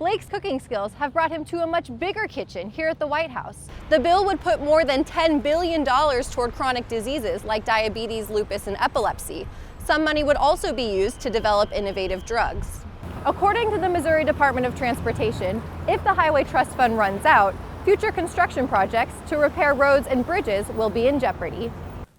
Blake's cooking skills have brought him to a much bigger kitchen here at the White House. The bill would put more than $10 billion toward chronic diseases like diabetes, lupus, and epilepsy. Some money would also be used to develop innovative drugs. According to the Missouri Department of Transportation, if the Highway Trust Fund runs out, future construction projects to repair roads and bridges will be in jeopardy.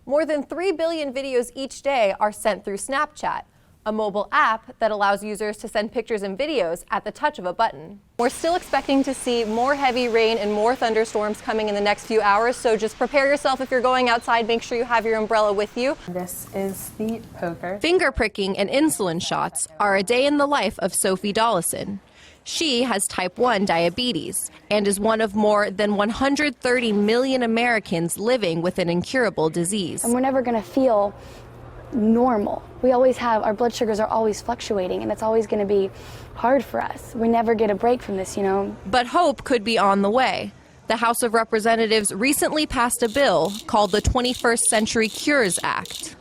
More than 3 billion videos each day are sent through Snapchat, a mobile app that allows users to send pictures and videos at the touch of a button. We're still expecting to see more heavy rain and more thunderstorms coming in the next few hours, so just prepare yourself if you're going outside. Make sure you have your umbrella with you. This is the poker. Finger pricking and insulin shots are a day in the life of Sophie Dollison. She has type 1 diabetes and is one of more than 130 million Americans living with an incurable disease. And we're never going to feel normal. We always have, our blood sugars are always fluctuating, and it's always going to be hard for us. We never get a break from this, you know. But hope could be on the way. The House of Representatives recently passed a bill called the 21st Century Cures Act.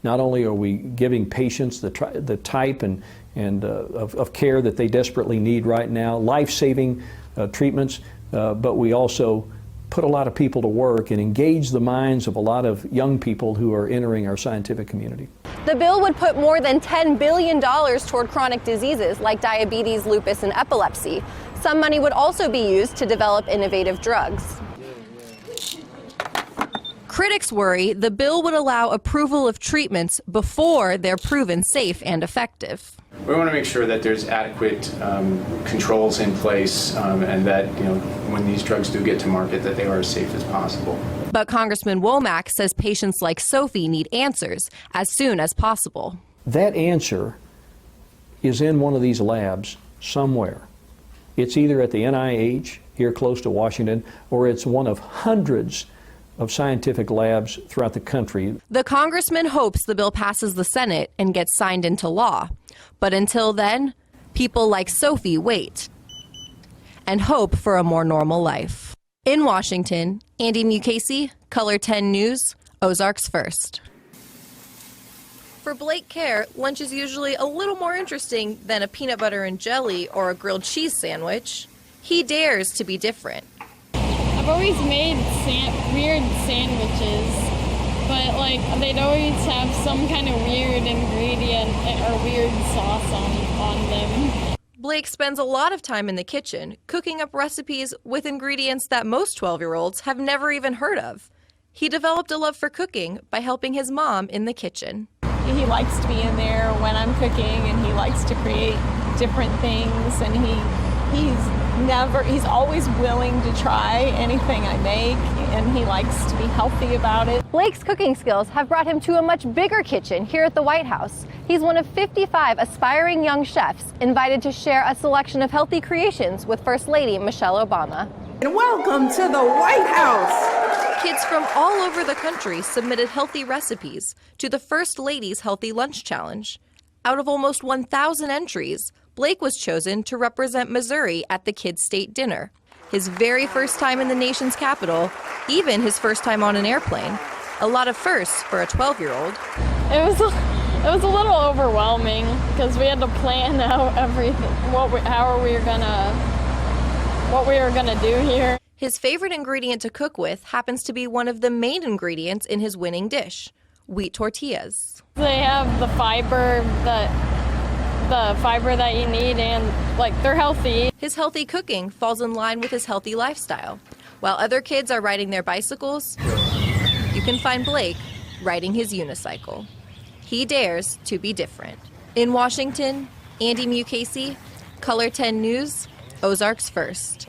Not only are we giving patients the type of care that they desperately need right now, life-saving treatments, but we also put a lot of people to work and engage the minds of a lot of young people who are entering our scientific community. The bill would put more than $10 billion toward chronic diseases like diabetes, lupus, and epilepsy. Some money would also be used to develop innovative drugs. Critics worry the bill would allow approval of treatments before they're proven safe and effective. We want to make sure that there's adequate controls in place and that, when these drugs do get to market, that they are as safe as possible. But Congressman Womack says patients like Sophie need answers as soon as possible. That answer is in one of these labs somewhere. It's either at the NIH here close to Washington, or it's one of hundreds of scientific labs throughout the country. The congressman hopes the bill passes the Senate and gets signed into law. But until then, people like Sophie wait and hope for a more normal life. In Washington, Andi Mucasey, Color 10 News, Ozarks First. For Blake Care, lunch is usually a little more interesting than a peanut butter and jelly or a grilled cheese sandwich. He dares to be different. I've always made weird sandwiches, but they'd always have some kind of weird ingredient or weird sauce on them. Blake spends a lot of time in the kitchen, cooking up recipes with ingredients that most 12-year-olds have never even heard of. He developed a love for cooking by helping his mom in the kitchen. He likes to be in there when I'm cooking, and he likes to create different things, and he's always willing to try anything I make, and he likes to be healthy about it. Blake's cooking skills have brought him to a much bigger kitchen here at the White House. He's one of 55 aspiring young chefs invited to share a selection of healthy creations with First Lady Michelle Obama. And welcome to the White House. Kids from all over the country submitted healthy recipes to the First Lady's Healthy Lunch Challenge. Out of almost 1,000 entries, Blake was chosen to represent Missouri at the Kids' State Dinner. His very first time in the nation's capital, even his first time on an airplane. A lot of firsts for a 12-year-old. It was a little overwhelming because we had to plan out everything, what we were gonna do here. His favorite ingredient to cook with happens to be one of the main ingredients in his winning dish, wheat tortillas. They have the fiber that you need, and they're healthy. His healthy cooking falls in line with his healthy lifestyle. While other kids are riding their bicycles, you can find Blake riding his unicycle. He dares to be different. In Washington, Andi Mucasey, Color 10 News, Ozarks First.